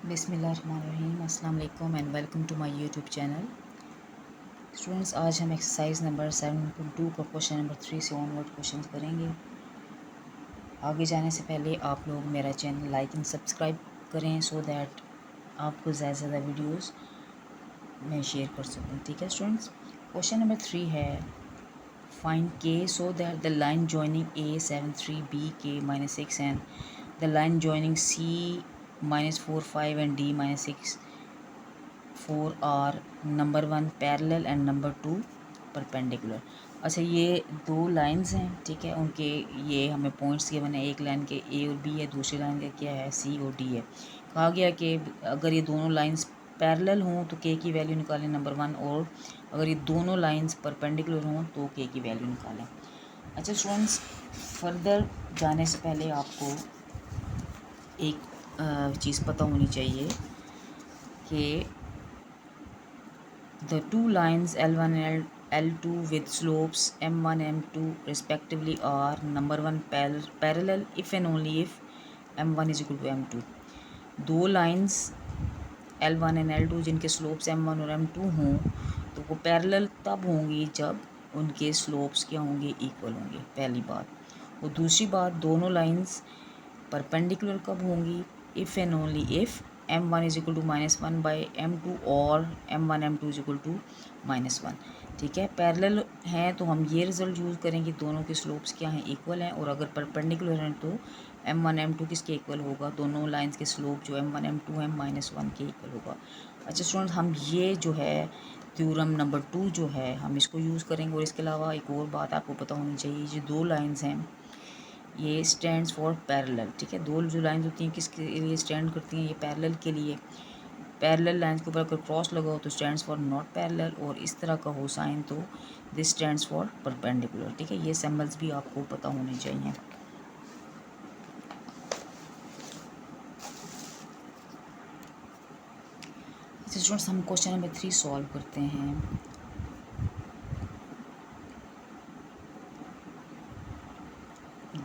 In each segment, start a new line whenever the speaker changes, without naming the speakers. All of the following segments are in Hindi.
बिस्मिल्लाहिर्रहमानिर्रहीम अस्सलाम वालेकुम and welcome to my YouTube channel. Students, आज हम एक्सरसाइज नंबर 7.2 का क्वेश्चन नंबर 3 से ऑनवर्ड क्वेश्चन करेंगे। आगे जाने से पहले आप लोग मेरा चैनल लाइक एंड सब्सक्राइब करें सो दैट आपको ज़्यादा से ज़्यादा वीडियोस मैं शेयर कर सकूं। ठीक है स्टूडेंट्स, क्वेश्चन नंबर 3 है find K so that the line joining A 7 3 B K -6 and the line joining C -4 5 and D -6 4 are number 1 parallel and number 2 perpendicular. अच्छा, ये दो लाइंस हैं, ठीक है। उनके ये हमें पॉइंट्स गिवन है, एक लाइन के ए और बी है, दूसरी लाइन का क्या है सी और डी है। कहा गया कि अगर ये दोनों लाइंस पैरेलल हों तो के की वैल्यू निकालें नंबर 1, और अगर ये दोनों लाइंस परपेंडिकुलर हों तो के की वैल्यू निकालें। अच्छा स्टूडेंट्स, फर्दर जाने से पहले आपको एक चीज़ पता होनी चाहिए कि the two lines L1 and L2 with slopes M1 M2 respectively are number 1 parallel if and only if M1 is equal to M2। दो लाइंस L1 एंड L2 जिनके स्लोप्स M1 और M2 हों तो वो पैरेलल तब होंगी जब उनके स्लोप्स क्या होंगे, इक्वल होंगे, पहली बात। और दूसरी बात, दोनों लाइंस परपेंडिकुलर कब होंगी, if and only if M1 is equal to -1 by M2 और M1 M2 is equal to -1। ठीक है, पैरेलल हैं तो हम ये रिजल्ट यूज़ करेंगे दोनों के स्लोप्स क्या हैं, इक्वल हैं। और अगर परपेंडिकुलर हैं तो M1 M2 किसके इक्वल होगा, दोनों लाइंस के स्लोप जो M1 M2 है -1 के इक्वल होगा। अच्छा स्टूडेंट, हम ये जो है थ्योरम नंबर 2 जो है हम इसको यूज़ करेंगे। और इसके अलावा एक और बात आपको पता होनी चाहिए, ये दो लाइंस हैं ये स्टैंड्स फॉर पैरेलल। ठीक है, दो जो लाइंस होती हैं किसके लिए स्टैंड करती हैं, ये पैरेलल के लिए। पैरेलल लाइंस के ऊपर अगर क्रॉस लगाओ तो स्टैंड्स फॉर नॉट पैरेलल, और इस तरह का हो साइन तो दिस स्टैंड्स फॉर परपेंडिकुलर। ठीक है, ये सिंबल्स भी आपको पता होने चाहिए। स्टूडेंट्स, हम क्वेश्चन नंबर 3 सॉल्व करते हैं।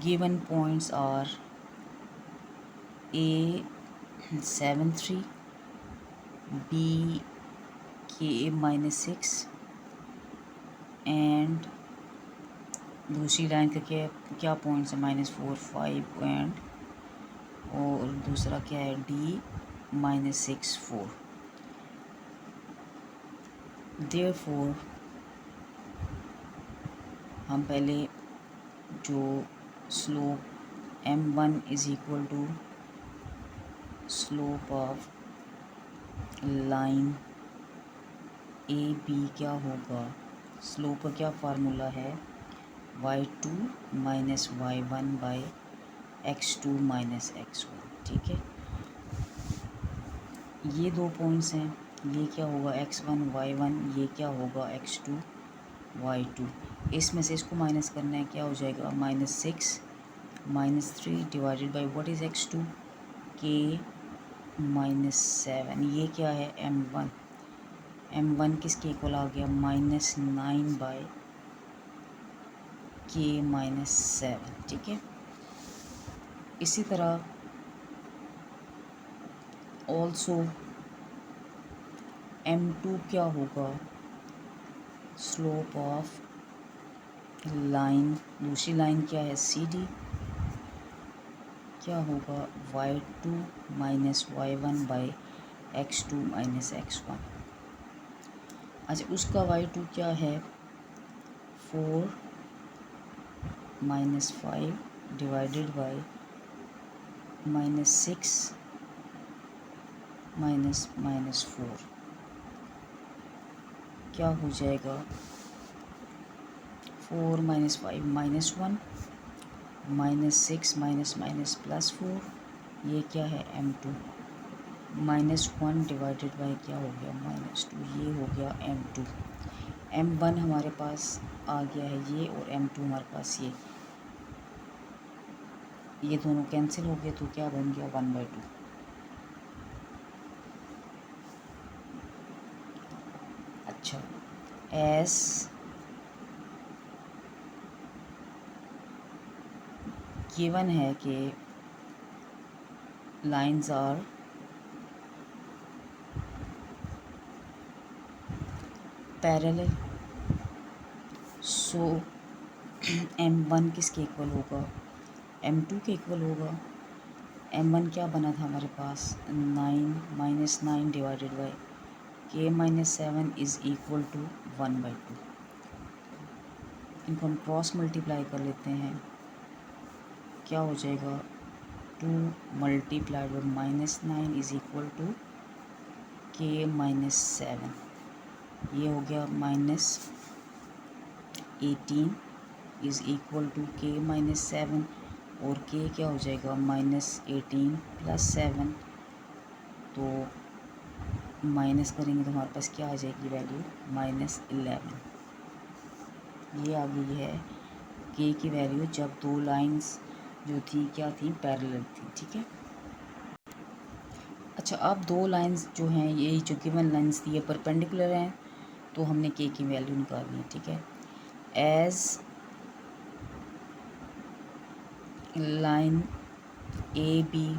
Given points are A 7 3 B K -6 and दूसरी लाइन का क्या क्या पॉइंट्स है -4 5 एंड, और दूसरा क्या है D -6 4। देयरफॉर हम पहले जो slope M1 is equal to slope of line AB क्या होगा, स्लोप का क्या फार्मूला है y2 minus y1 by x2 minus x1। ठीक है, ये दो पॉइंट्स हैं, ये क्या होगा x1 y1, ये क्या होगा x2 y2। इसमें से इसको माइनस करना है, क्या हो जाएगा -6 -3 divided by what is x2 k -7। ये क्या है M1, M1 किसके इक्वल आ गया -9 बाई k -7। ठीक है, इसी तरह ऑल्सो M2 क्या होगा, स्लोप ऑफ लाइन, दूसरी लाइन क्या है CD, क्या होगा y2 minus y1 by x2 minus x1। अच्छा, उसका y2 क्या है 4 -5 डिवाइडेड बाई -6 -4, क्या हो जाएगा 4 -5 -1 -6 +4, ये क्या है M2 -1 डिवाइडेड बाई क्या हो गया -2, ये हो गया M2। M1 हमारे पास आ गया है ये, और M2 हमारे पास ये दोनों कैंसिल हो गए तो क्या बन गया 1/2। अच्छा, एस गिवन है कि lines are parallel. So M1 किसके इक्वल होगा, M2 के इक्वल होगा। M1 क्या बना था हमारे पास, 9 minus 9 divided by K minus 7 is equal to 1/2। इनको हम क्रॉस मल्टीप्लाई कर लेते हैं, क्या हो जाएगा, 2 multiplied by minus 9 is equal to K minus 7। ये हो गया minus 18 is equal to K minus 7, और K क्या हो जाएगा, माइनस 18 प्लस 7। तो माइनस करेंगे तो हमारे पास क्या आ जाएगी वैल्यू, माइनस 11। ये आ गई है K की वैल्यू जब दो लाइंस जो थी क्या थी, पैरेलल थी। ठीक है। अच्छा, अब दो लाइंस जो हैं, ये जो गिवन लाइंस थी ये परपेंडिकुलर हैं, तो हमने K की वैल्यू निकालनी है। ठीक है। As line A B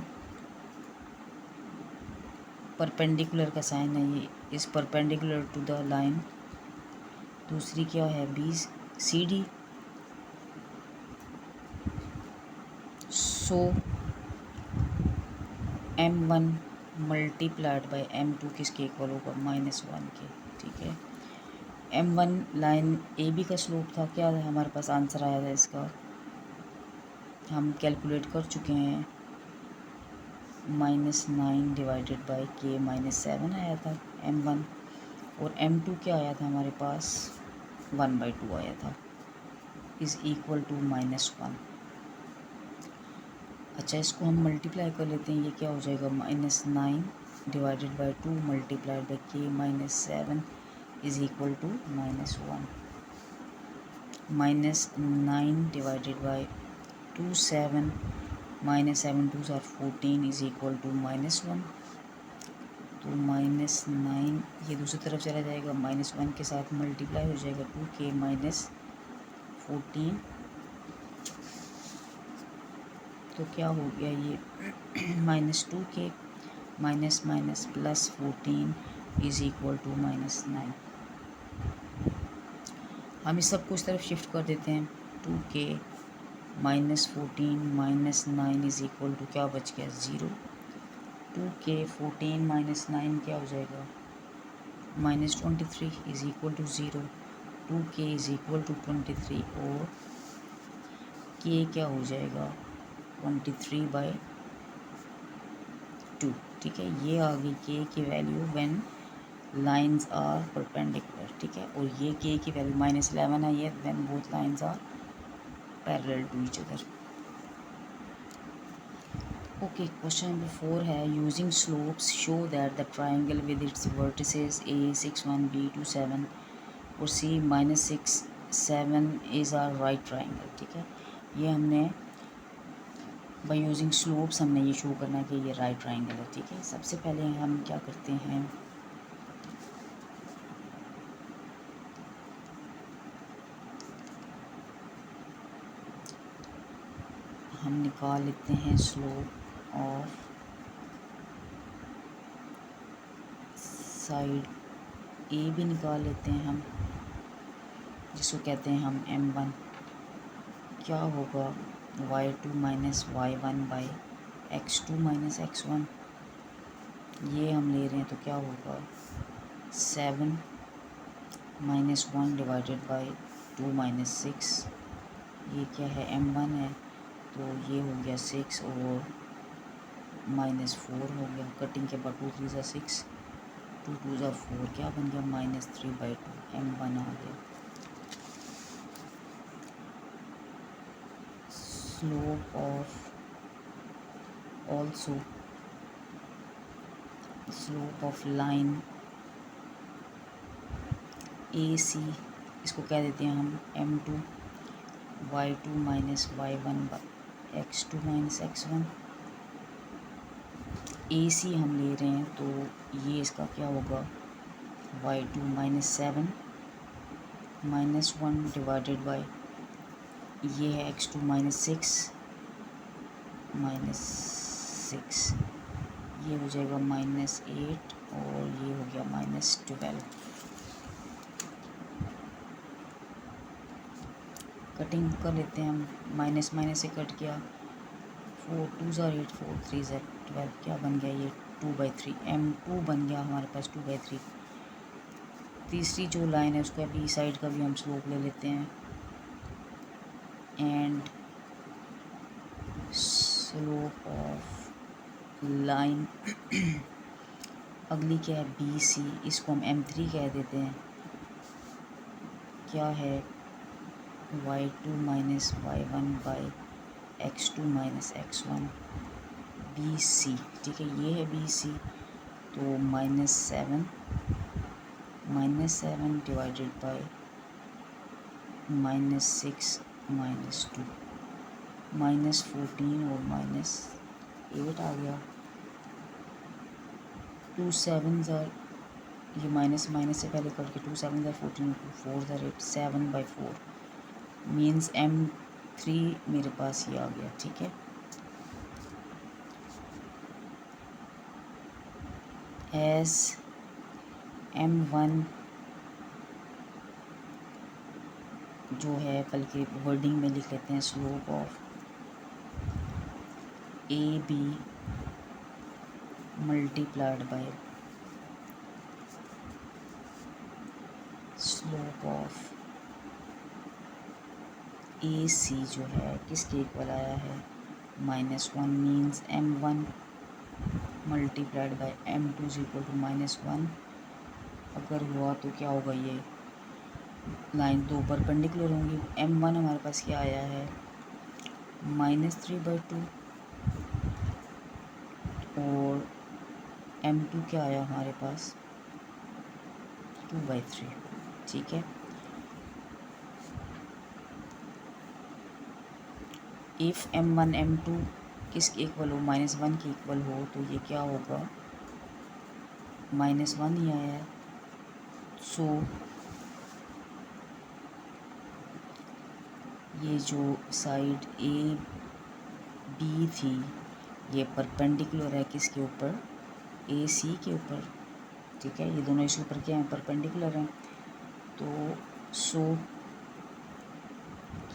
perpendicular का साइन है, ये is perpendicular to the line. दूसरी क्या है, B C D. So M1 multiplied by M2 किसके इक्वल होगा, -1 के। ठीक है। M1 लाइन ए बी का स्लोप था, क्या था हमारे पास आंसर आया था इसका, हम कैलकुलेट कर चुके हैं, -9 डिवाइडेड बाई K माइनस 7 आया था M1, और M2 क्या आया था हमारे पास, 1/2 आया था, इज़ इक्वल टू -1। अच्छा, इसको हम मल्टीप्लाई कर लेते हैं, ये क्या हो जाएगा, -9 divided by 2 multiplied by K minus 7 is equal to -1। -9 divided by 2 7 -7 2 are 14 is equal to -1। तो -9 ये दूसरी तरफ चला जाएगा, -1 के साथ मल्टीप्लाई हो जाएगा 2K माइनस 14। तो क्या हो गया ये, -2K minus minus plus 14 is equal to -9। हम इस सब को इस तरफ शिफ्ट कर देते हैं, 2K minus 14 minus 9 is equal to क्या बच गया, 0। 2K 14 माइनस 9 क्या हो जाएगा, -23 is equal to 0। 2K is equal to 23, और K क्या हो जाएगा, 23/2। ठीक है। ये आ गई K की value when lines are perpendicular. ठीक है। और ये K की वैल्यू -11 आई है when both lines are parallel to each other. Okay, question number 4 है, using slopes show that the triangle with its vertices A 6 1 B 2 7 और C -6 7 is are right triangle. ठीक है। ये हमने बाय यूजिंग स्लोप्स हमने ये शो करना है कि ये राइट ट्राइंगल है। ठीक है। सबसे पहले हम क्या करते हैं, हम निकाल लेते हैं स्लोप ऑफ साइड ए भी निकाल लेते हैं हम, जिसको कहते हैं हम M1। क्या होगा, y2 minus y1 by x2 minus x1। ये हम ले रहे हैं तो क्या होगा, 7 माइनस 1 डिवाइडेड बाई 2 माइनस 6। ये क्या है, M1 है, तो ये हो गया 6 और -4 हो गया। कटिंग के बाद 2 3 ज़ा 6, 2 2 ज़ा 4, क्या बन गया, -3/2। M1 आ गया। Slope of also slope of line AC, इसको कह देते हैं हम M2, y2 minus y1 x2 minus x1। AC हम ले रहे हैं तो ये इसका क्या होगा, y2 माइनस 7 -1 डिवाइडेड बाई ये है x2 माइनस 6 ये हो जाएगा -8 और ये हो गया -12। कटिंग कर लेते हैं हम, माइनस माइनस से कट किया, 4 2 ज़ार 8 4 3 ज़ार 12, क्या बन गया ये 2/3, M2 बन गया हमारे पास 2/3। तीसरी जो लाइन है उसका भी साइड का भी हम स्लोप ले लेते हैं, एंड स्लोप ऑफ लाइन अगली क्या है BC, इसको हम M3 कह देते हैं, क्या है y2 minus y1 by x2 minus x1 BC, ठीक है ये है BC। तो -7 डिवाइडेड बाई -6 -2 -14 और -8 आ गया। 2 7 ज़ार, ये माइनस माइनस से पहले करके 2 7 ज़ार 14 4 ज़ार 8 7/4 मीन्स M3 मेरे पास ये आ गया, ठीक है। एस M1 जो है, बल्कि वर्डिंग में लिख लेते हैं, slope of AB multiplied by slope of AC जो है किसके इक्वल आया है -1, means M1 multiplied by M2 is equal to -1। अगर हुआ तो क्या होगा, ये लाइन दो परपेंडिकुलर होंगी। M1 हमारे पास क्या आया है -3/2 और M2 क्या आया हमारे पास 2/3, ठीक है। इफ़ M1 M2 किसके इक्वल हो, -1 के इक्वल हो, तो ये क्या होगा -1 ही आया है। सो ये जो साइड AB थी ये परपेंडिकुलर है किसके ऊपर, AC के ऊपर, ठीक है। ये दोनों इसके ऊपर क्या हैं, परपेंडिकुलर हैं। तो सो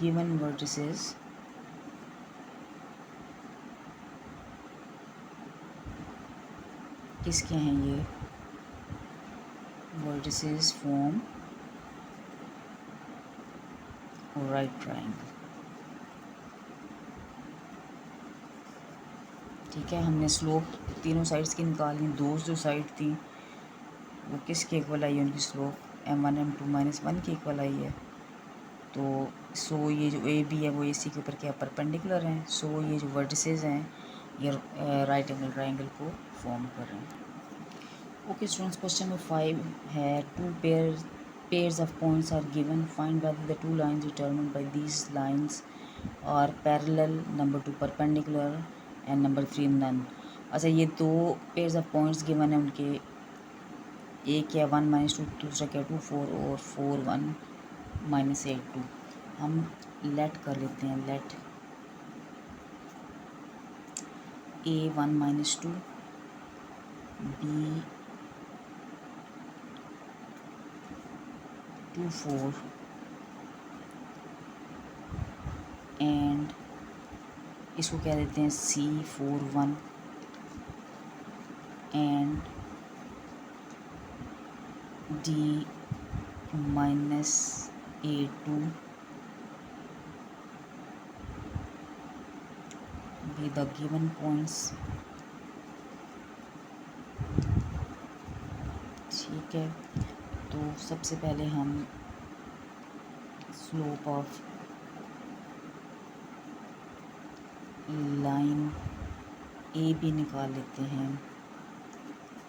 गिवन वर्टिसेस किसके हैं, ये वर्टिसेस फॉर्म राइट ट्रायंगल, ठीक है। हमने स्लोप तीनों साइड्स की निकाली, दो जो साइड थी वो किसके इक्वल आई है, उनकी स्लोप M1 M2 -1 के इक्वल आई है। तो सो ये जो AB है वो AC के ऊपर क्या परपेंडिकुलर हैं। सो ये जो वर्टिसेस हैं ये राइट एंगल ट्रायंगल को फॉर्म कर रहे हैं। ओके स्टूडेंट्स, क्वेश्चन नंबर 5 है to pairs of points are given, find whether the two lines determined by these lines are parallel, number 2 perpendicular and number 3 none। अच्छा, ये दो pairs of points given है, उनके एक क्या 1 -2, दूसरा क्या 2 4 और 4 1 -8 2। हम लेट कर लेते हैं, लेट A1 -2 B 2 4 एंड इसको क्या देते हैं C4 1 and D -A2 be the given points, ठीक है। तो सबसे पहले हम स्लोप ऑफ लाइन AB निकाल लेते हैं,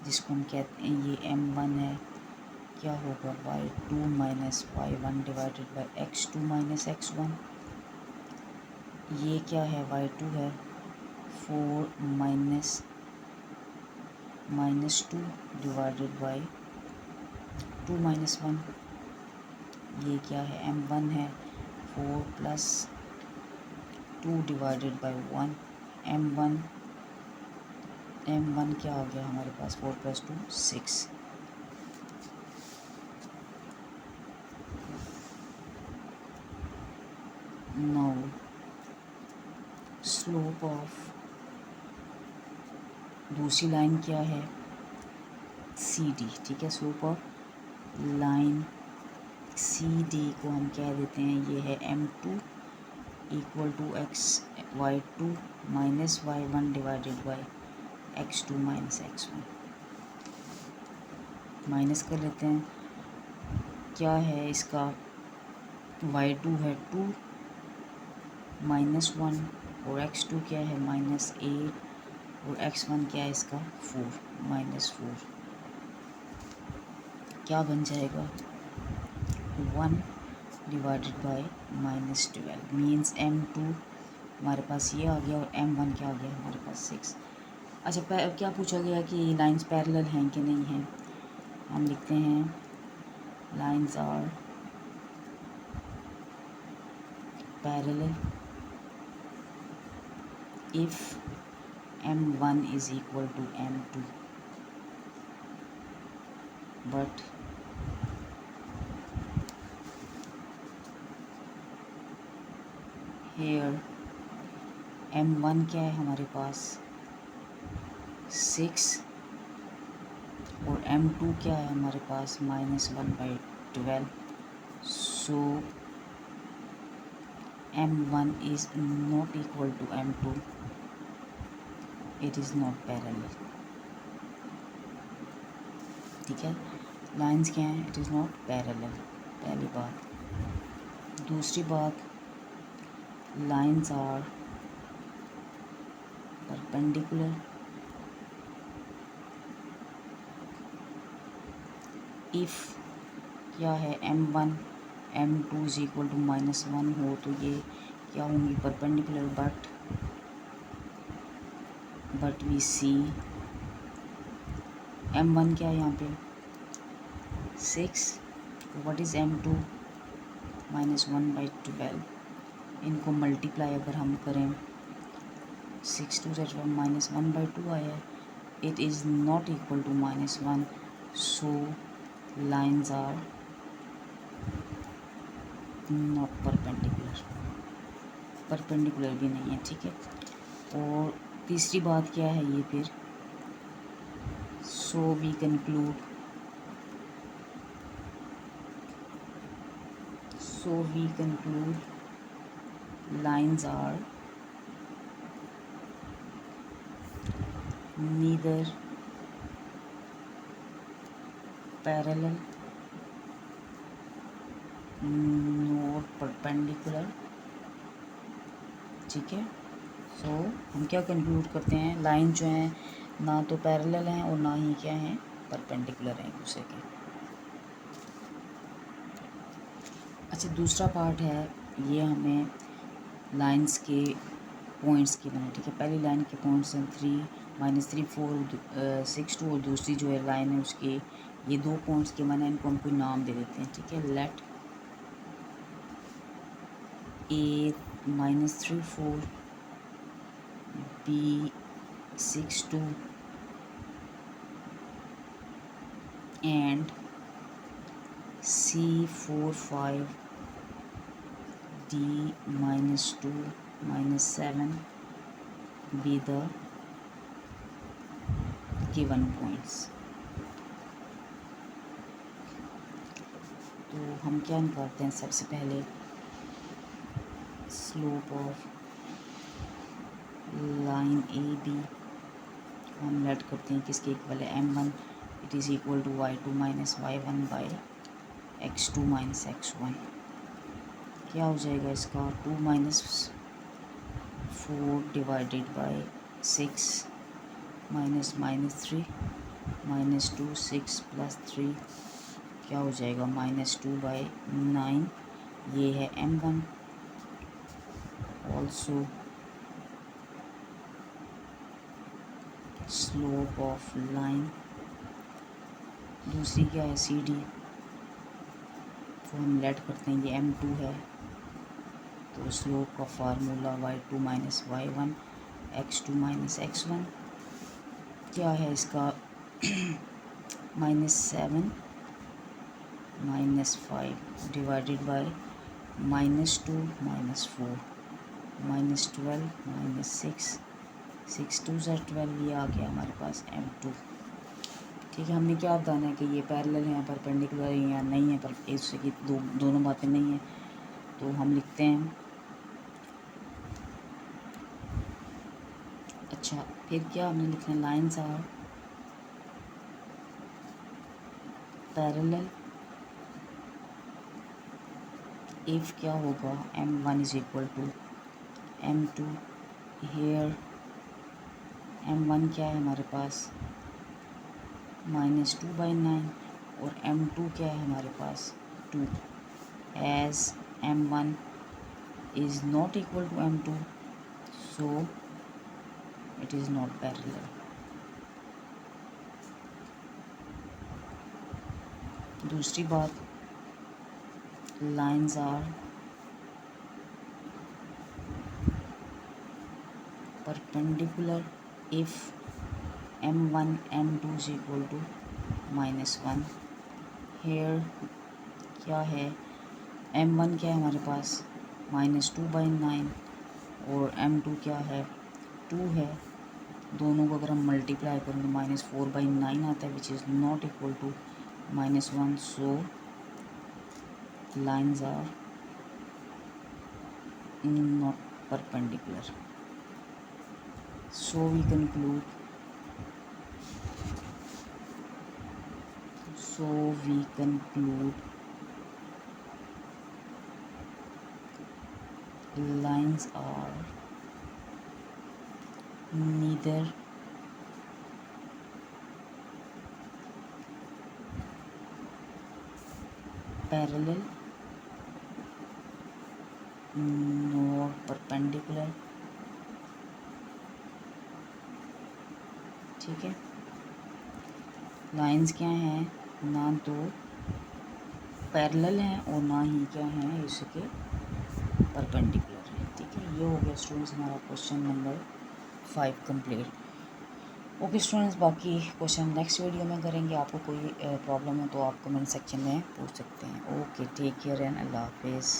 जिसको हम कहते हैं ये M1 है, क्या होगा y2 minus y1 divided by x2 minus x1। ये क्या है y2 है 4 -2 डिवाइडेड बाई 2 -1। ये क्या है M1 है 4 + 2 डिवाइडेड बाई 1। M1 क्या आ गया हमारे पास 4 + 2 6। नाउ स्लोप ऑफ दूसरी लाइन क्या है, सी डी, ठीक है। Slope of line C D को हम कह देते हैं ये है m2 equal to x y two minus y one divided by x2 minus x1। माइनस कर लेते हैं, क्या है इसका, y2 है 2 माइनस 1 और x2 क्या है -8 और x1 क्या है इसका 4 -4। क्या बन जाएगा 1 डिवाइडेड बाई -12 मीन्स m2 हमारे पास ये आ गया और m1 क्या आ गया हमारे पास 6। अच्छा क्या पूछा गया कि लाइंस पैरेलल हैं कि नहीं हैं। हम लिखते हैं lines are parallel if m1 is equal to m2 but here m1 क्या है हमारे पास 6 और m2 क्या है हमारे पास -1/12। सो m1 is not equal to m2, it is not parallel, ठीक है। लाइंस क्या हैं, इट इज़ नॉट पैरेलल, पहली बात। दूसरी बात, लाइंस आर परपेंडिकुलर इफ़ क्या है m1 m2 is equal to -1 हो तो ये क्या होंगी perpendicular, but we C m1 क्या है यहाँ पे 6, व्हाट इज़ m2 -1/12। इनको मल्टीप्लाई अगर हम करें 6 2 -1/2 आया है, it is not equal to -1, so lines are not perpendicular भी नहीं है, ठीक है। और तीसरी बात क्या है ये फिर, so we conclude lines are neither parallel nor perpendicular, ठीक है। सो हम क्या कंक्लूड करते हैं, लाइन जो हैं ना तो पैरेलल हैं और ना ही क्या हैं परपेंडिकुलर हैं एक दूसरे के। अच्छा दूसरा पार्ट है, ये हमें लाइंस के पॉइंट्स की बने, ठीक है। पहली लाइन के पॉइंट्स हैं 3 -3 4 6 2 और दूसरी जो है लाइन है उसके ये 2 पॉइंट्स के बने, इनको हम कोई नाम दे देते हैं, ठीक है। Let A -3 4 B 6 2 and C 4 5 D -2 -7 be the given points। तो हम क्या निकालते हैं, सबसे पहले slope of line A B हम लेट करते हैं किसके इक्वल है m1 it is equal to y2 minus y1 by x2 minus x1। क्या हो जाएगा इसका 2 - 4 डिवाइडेड बाई 6 -3 -2 6 + 3 क्या हो जाएगा -2/9। ये है m1। Also slope of line दूसरी क्या है सी डी, तो हम लेट करते हैं ये m2 है, तो स्लोप का formula y2 minus y1 x2 minus x1 क्या है इसका -7 -5 डिवाइडेड बाय -2 -4 -12 -6 6 2 ज़ा 12, ये आ गया हमारे पास M2। ठीक है, हमने क्या बताना है कि ये पैरेलल है, परपेंडिकुलर है या नहीं है, पर इससे की दोनों बातें नहीं हैं। तो हम लिखते हैं, अच्छा फिर क्या हमने लिखना है, लाइन्स आर पैरेलल इफ़ क्या होगा, M1 is equal to M2। Hair M1 क्या है हमारे पास -2/9 और M2 क्या है हमारे पास 2। As M1 is not equal to M2, so it is not parallel. दूसरी बात, lines are perpendicular if M1 M2 is equal to -1। Here क्या है, M1 क्या है हमारे पास -2/9 और M2 क्या है 2 है। दोनों को अगर हम मल्टीप्लाई करें तो -4/9 आता है, which is not equal to -1, so lines are not perpendicular. So we conclude lines are neither parallel nor perpendicular। ठीक है, लाइंस क्या हैं, ना तो पैरेलल हैं और ना ही क्या हैं इसके परपेंडिकुलर है। ठीक है, ये हो गया स्टूडेंट्स हमारा question number 5 complete. Okay students, बाकी क्वेश्चन नेक्स्ट वीडियो में करेंगे। आपको कोई प्रॉब्लम हो तो आप कमेंट सेक्शन में पूछ सकते हैं। ओके, टेक केयर एंड अल्लाह हाफिज़।